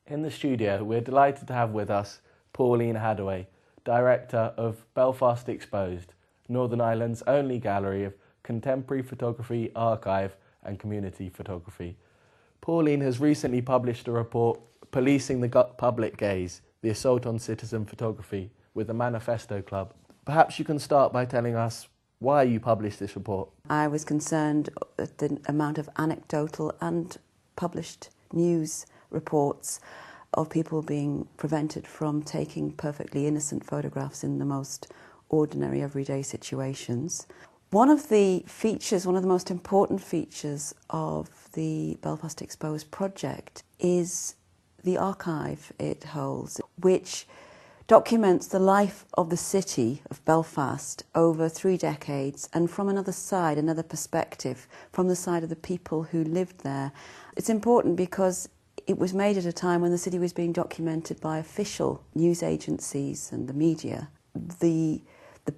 In the studio, we're delighted to have with us Pauline Hadaway, Director of Belfast Exposed, Northern Ireland's only gallery of contemporary photography, archive and community photography. Pauline has recently published a report, Policing the Public Gaze, the Assault on Citizen Photography, with the Manifesto Club. Perhaps you can start by telling us why you published this report. I was concerned at the amount of anecdotal and published news reports of people being prevented from taking perfectly innocent photographs in the most ordinary everyday situations. One of the most important features of the Belfast Exposed project is the archive it holds, which documents the life of the city of Belfast over 3 decades and from another side, another perspective, from the side of the people who lived there. It's important because it was made at a time when the city was being documented by official news agencies and the media. The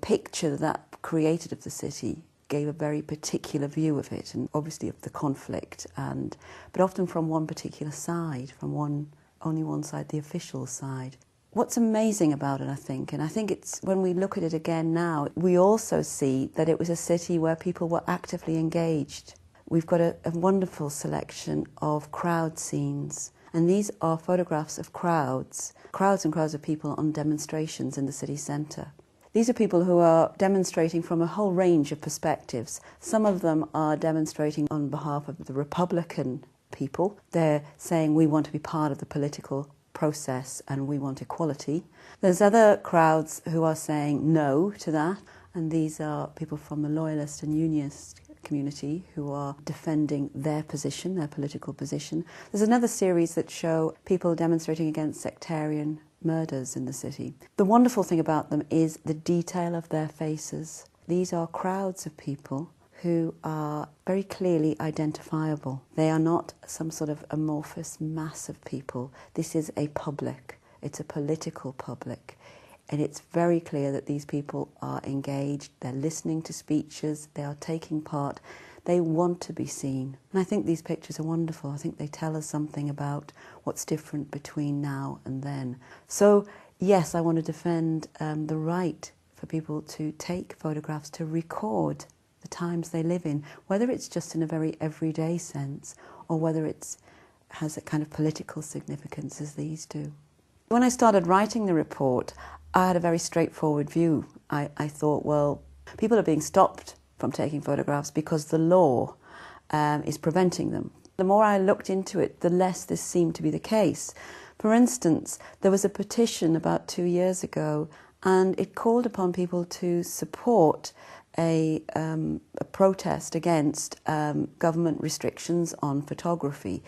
picture that created of the city gave a very particular view of it, and obviously of the conflict, but often from one particular side, only one side, the official side. What's amazing about it, I think it's when we look at it again now, we also see that it was a city where people were actively engaged. We've got a wonderful selection of crowd scenes, and these are photographs of crowds and crowds of people on demonstrations in the city centre. These are people who are demonstrating from a whole range of perspectives. Some of them are demonstrating on behalf of the Republican people. They're saying we want to be part of the political process and we want equality. There's other crowds who are saying no to that, and these are people from the Loyalist and Unionist community who are defending their position, their political position. There's another series that show people demonstrating against sectarian murders in the city. The wonderful thing about them is the detail of their faces. These are crowds of people who are very clearly identifiable. They are not some sort of amorphous mass of people. This is a public. It's a political public. And it's very clear that these people are engaged, they're listening to speeches, they are taking part, they want to be seen. And I think these pictures are wonderful. I think they tell us something about what's different between now and then. So, yes, I want to defend the right for people to take photographs, to record the times they live in, whether it's just in a very everyday sense or whether it has a kind of political significance as these do. When I started writing the report, I had a very straightforward view. I thought, well, people are being stopped from taking photographs because the law is preventing them. The more I looked into it, the less this seemed to be the case. For instance, there was a petition about 2 years ago, and it called upon people to support a protest against government restrictions on photography.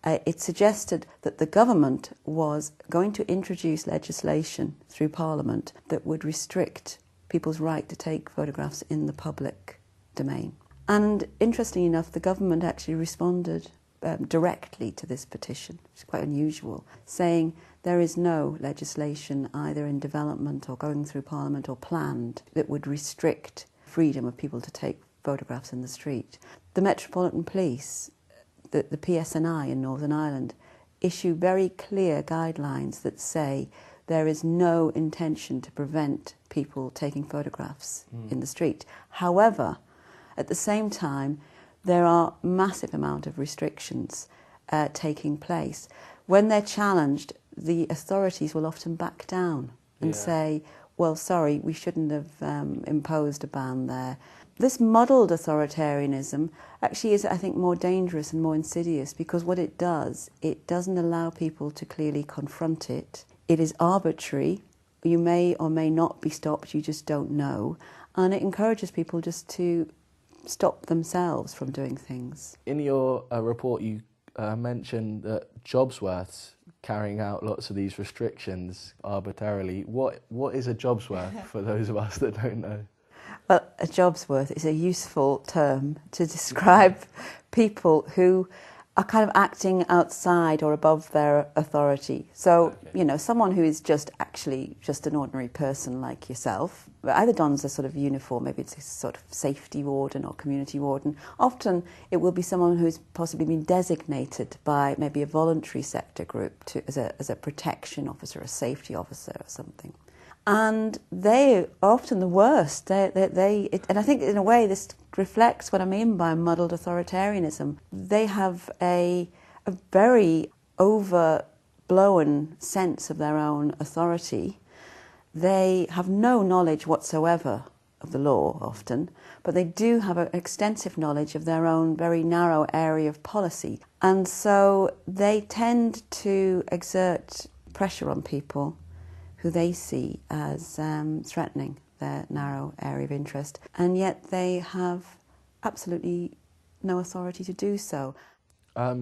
It suggested that the government was going to introduce legislation through Parliament that would restrict people's right to take photographs in the public domain. And interestingly enough, the government actually responded directly to this petition, which is quite unusual, saying there is no legislation either in development or going through Parliament or planned that would restrict freedom of people to take photographs in the street. The Metropolitan Police, the PSNI in Northern Ireland, issue very clear guidelines that say there is no intention to prevent people taking photographs in the street. However, at the same time, there are massive amount of restrictions taking place. When they're challenged, the authorities will often back down and say, well, sorry, we shouldn't have imposed a ban there. This muddled authoritarianism actually is, I think, more dangerous and more insidious because what it doesn't allow people to clearly confront it. It is arbitrary. You may or may not be stopped, you just don't know. And it encourages people just to stop themselves from doing things. In your report, you mentioned that Jobsworths carrying out lots of these restrictions arbitrarily. What is a Jobsworth for those of us that don't know? Well, a Jobsworth is a useful term to describe people who are kind of acting outside or above their authority. So, you know, someone who is just actually just an ordinary person like yourself, either dons a sort of uniform, maybe it's a sort of safety warden or community warden. Often it will be someone who's possibly been designated by maybe a voluntary sector group as a protection officer, a safety officer or something. And they are often the worst. And I think in a way this reflects what I mean by muddled authoritarianism. They have a very overblown sense of their own authority. They have no knowledge whatsoever of the law often, but they do have an extensive knowledge of their own very narrow area of policy. And so they tend to exert pressure on people who they see as threatening their narrow area of interest, and yet they have absolutely no authority to do so.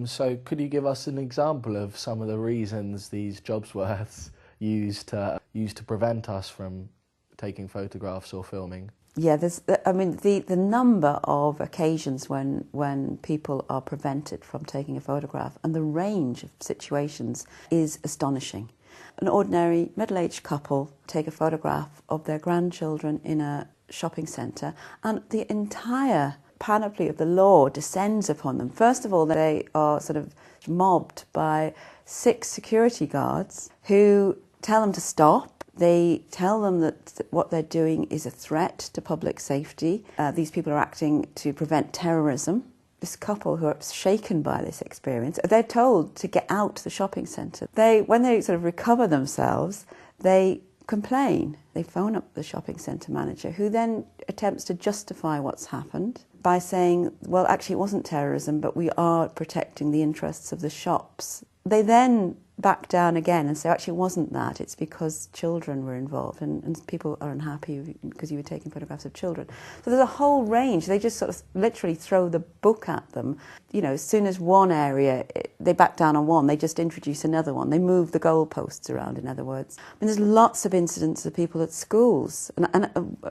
So could you give us an example of some of the reasons these Jobsworths use to prevent us from taking photographs or filming? Yeah, the number of occasions when people are prevented from taking a photograph and the range of situations is astonishing. An ordinary middle-aged couple take a photograph of their grandchildren in a shopping centre, and the entire panoply of the law descends upon them. First of all, they are sort of mobbed by 6 security guards who tell them to stop. They tell them that what they're doing is a threat to public safety. These people are acting to prevent terrorism. This couple who are shaken by this experience, they're told to get out the shopping centre. When they sort of recover themselves, they complain. They phone up the shopping centre manager, who then attempts to justify what's happened by saying, well, actually it wasn't terrorism, but we are protecting the interests of the shops. They then back down again and say, actually it wasn't that, it's because children were involved and people are unhappy because you were taking photographs of children. So there's a whole range. They just sort of literally throw the book at them. You know, as soon as one area, they back down on one, they just introduce another one. They move the goalposts around, in other words. I mean, there's lots of incidents of people at schools. And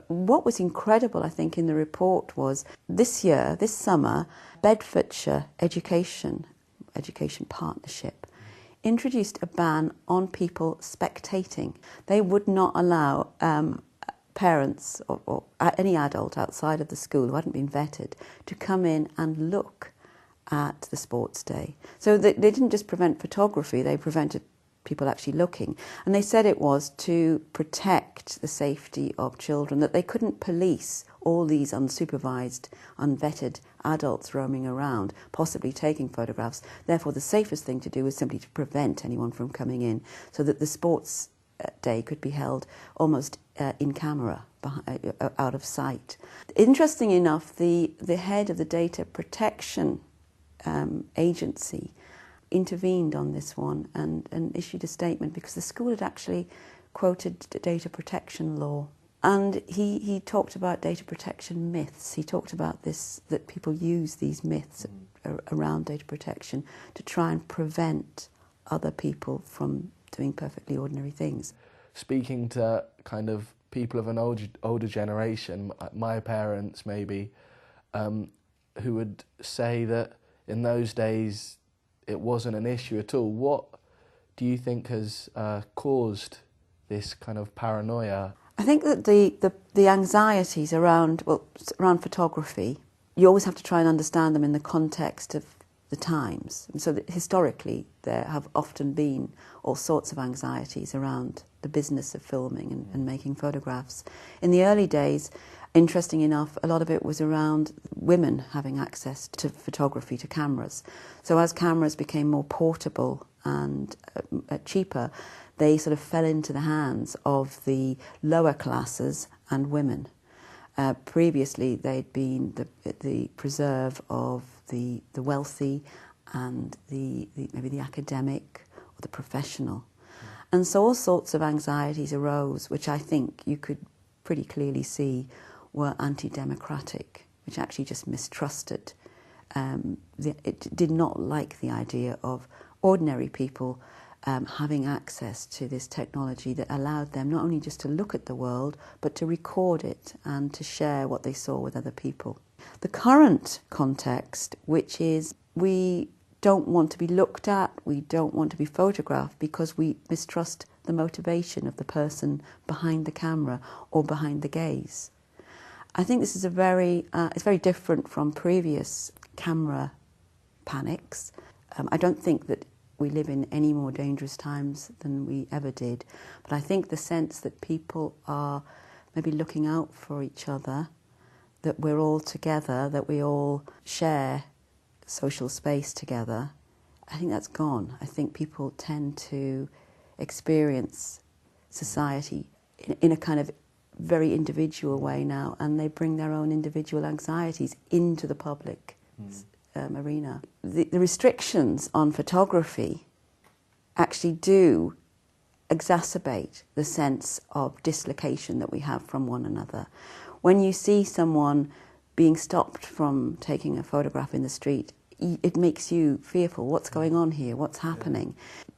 what was incredible, I think, in the report was this summer, Bedfordshire Education Partnership introduced a ban on people spectating. They would not allow parents or any adult outside of the school who hadn't been vetted to come in and look at the sports day. So they didn't just prevent photography, they prevented people actually looking. And they said it was to protect the safety of children, that they couldn't police all these unsupervised, unvetted adults roaming around, possibly taking photographs. Therefore, the safest thing to do was simply to prevent anyone from coming in, so that the sports day could be held almost in camera, out of sight. Interesting enough, the head of the data protection agency intervened on this one and issued a statement, because the school had actually quoted the data protection law. And he talked about data protection myths. He talked about this, that people use these myths around data protection to try and prevent other people from doing perfectly ordinary things. Speaking to kind of people of an older generation, my parents maybe, who would say that in those days it wasn't an issue at all. What do you think has caused this kind of paranoia? I think that the anxieties around photography, you always have to try and understand them in the context of the times. And so that historically there have often been all sorts of anxieties around the business of filming and making photographs. In the early days, interesting enough, a lot of it was around women having access to photography, to cameras. So as cameras became more portable and cheaper, they sort of fell into the hands of the lower classes and women. Previously, they'd been the preserve of the wealthy and maybe the academic or the professional. And so all sorts of anxieties arose, which I think you could pretty clearly see were anti-democratic, which actually just mistrusted. It did not like the idea of ordinary people having access to this technology that allowed them not only just to look at the world, but to record it and to share what they saw with other people. The current context, which is we don't want to be looked at, we don't want to be photographed because we mistrust the motivation of the person behind the camera or behind the gaze. I think this is it's very different from previous camera panics. I don't think that we live in any more dangerous times than we ever did, but I think the sense that people are maybe looking out for each other, that we're all together, that we all share social space together, I think that's gone. I think people tend to experience society in a kind of very individual way now, and they bring their own individual anxieties into the public arena. The restrictions on photography actually do exacerbate the sense of dislocation that we have from one another. When you see someone being stopped from taking a photograph in the street, it makes you fearful. What's going on here? What's happening?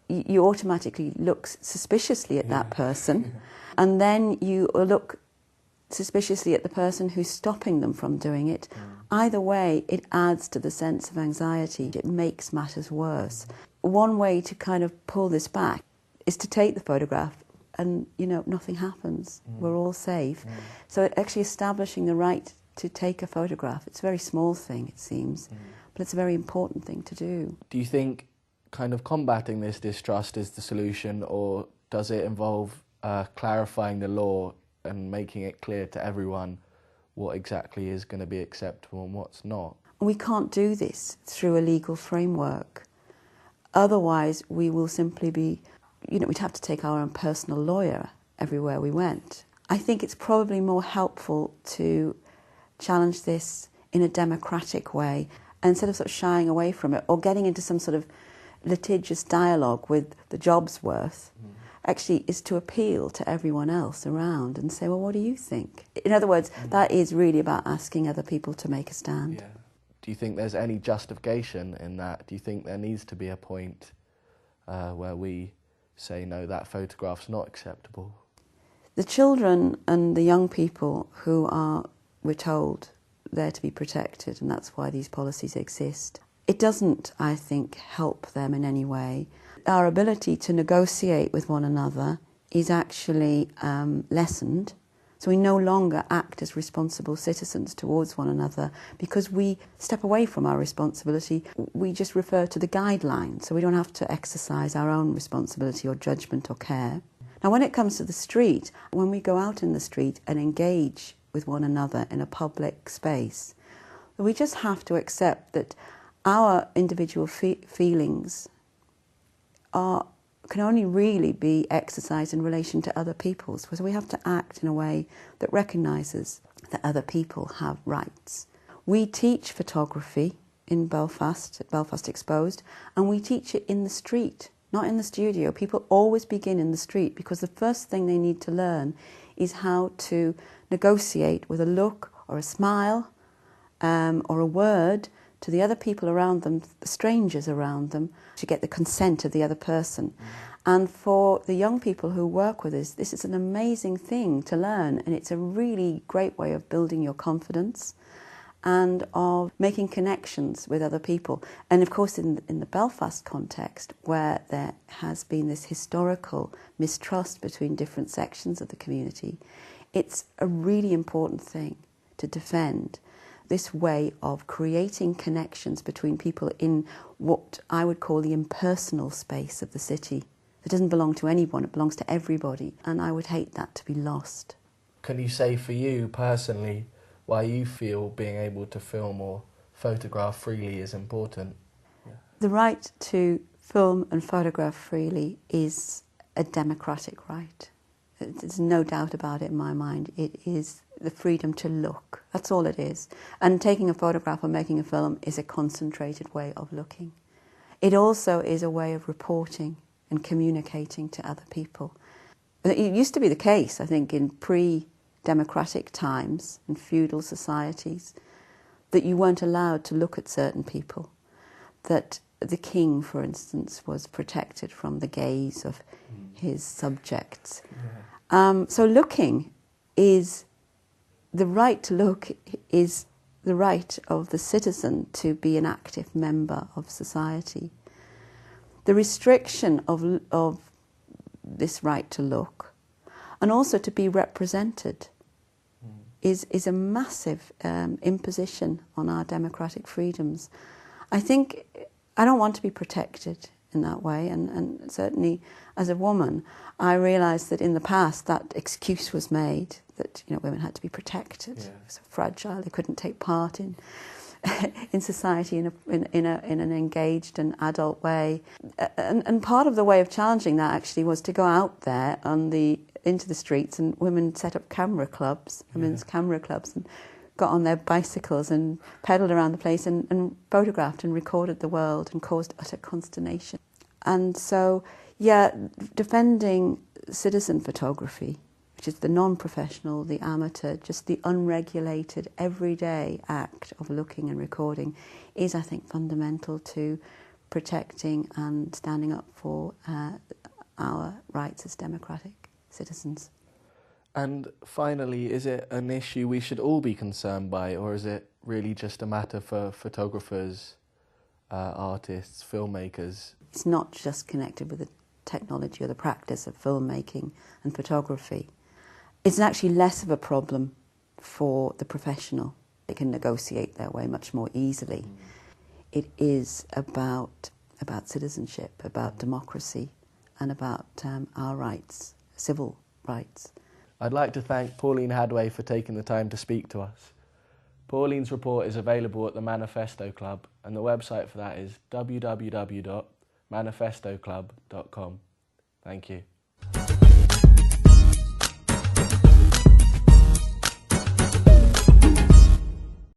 You automatically look suspiciously at that person, and then you look suspiciously at the person who's stopping them from doing it. Either way, it adds to the sense of anxiety. It makes matters worse. One way to kind of pull this back is to take the photograph and, nothing happens. We're all safe. So actually establishing the right to take a photograph, it's a very small thing, it seems, but it's a very important thing to do. Do you think kind of combating this distrust is the solution, or does it involve clarifying the law and making it clear to everyone what exactly is going to be acceptable and what's not? We can't do this through a legal framework. Otherwise, we will simply be, we'd have to take our own personal lawyer everywhere we went. I think it's probably more helpful to challenge this in a democratic way, instead of sort of shying away from it or getting into some sort of litigious dialogue with the Jobsworths. Actually is to appeal to everyone else around and say, well, what do you think? In other words, that is really about asking other people to make a stand. Yeah. Do you think there's any justification in that? Do you think there needs to be a point where we say, no, that photograph's not acceptable? The children and the young people who are, we're told, there to be protected, and that's why these policies exist, it doesn't, I think, help them in any way. Our ability to negotiate with one another is actually lessened. So we no longer act as responsible citizens towards one another because we step away from our responsibility. We just refer to the guidelines, so we don't have to exercise our own responsibility or judgment or care. Now, when it comes to the street, when we go out in the street and engage with one another in a public space, we just have to accept that our individual feelings can only really be exercised in relation to other people's, because we have to act in a way that recognises that other people have rights. We teach photography in Belfast, at Belfast Exposed, and we teach it in the street, not in the studio. People always begin in the street because the first thing they need to learn is how to negotiate with a look or a smile or a word to the other people around them, the strangers around them, to get the consent of the other person. And for the young people who work with us, this is an amazing thing to learn, and it's a really great way of building your confidence and of making connections with other people. And of course, in the Belfast context, where there has been this historical mistrust between different sections of the community, it's a really important thing to defend this way of creating connections between people in what I would call the impersonal space of the city. It doesn't belong to anyone, it belongs to everybody, and I would hate that to be lost. Can you say for you personally why you feel being able to film or photograph freely is important? The right to film and photograph freely is a democratic right. There's no doubt about it in my mind. It is the freedom to look. That's all it is. And taking a photograph or making a film is a concentrated way of looking. It also is a way of reporting and communicating to other people. It used to be the case, I think, in pre-democratic times, in feudal societies, that you weren't allowed to look at certain people. That the king, for instance, was protected from the gaze of his subjects. So looking is, the right to look is the right of the citizen to be an active member of society. The restriction of this right to look and also to be represented is a massive imposition on our democratic freedoms. I think I don't want to be protected in that way, and certainly as a woman I realised that in the past that excuse was made that women had to be protected. They were so fragile, they couldn't take part in society in an engaged and adult way. And part of the way of challenging that actually was to go out there into the streets, and women set up women's camera clubs, and got on their bicycles and pedalled around the place and photographed and recorded the world and caused utter consternation. And so, defending citizen photography, which is the non-professional, the amateur, just the unregulated, everyday act of looking and recording, is, I think, fundamental to protecting and standing up for our rights as democratic citizens. And finally, is it an issue we should all be concerned by, or is it really just a matter for photographers, artists, filmmakers? It's not just connected with the technology or the practice of filmmaking and photography. It's actually less of a problem for the professional. They can negotiate their way much more easily. It is about citizenship, about democracy, and about our rights, civil rights. I'd like to thank Pauline Hadaway for taking the time to speak to us. Pauline's report is available at the Manifesto Club, and the website for that is www.manifestoclub.com. Thank you.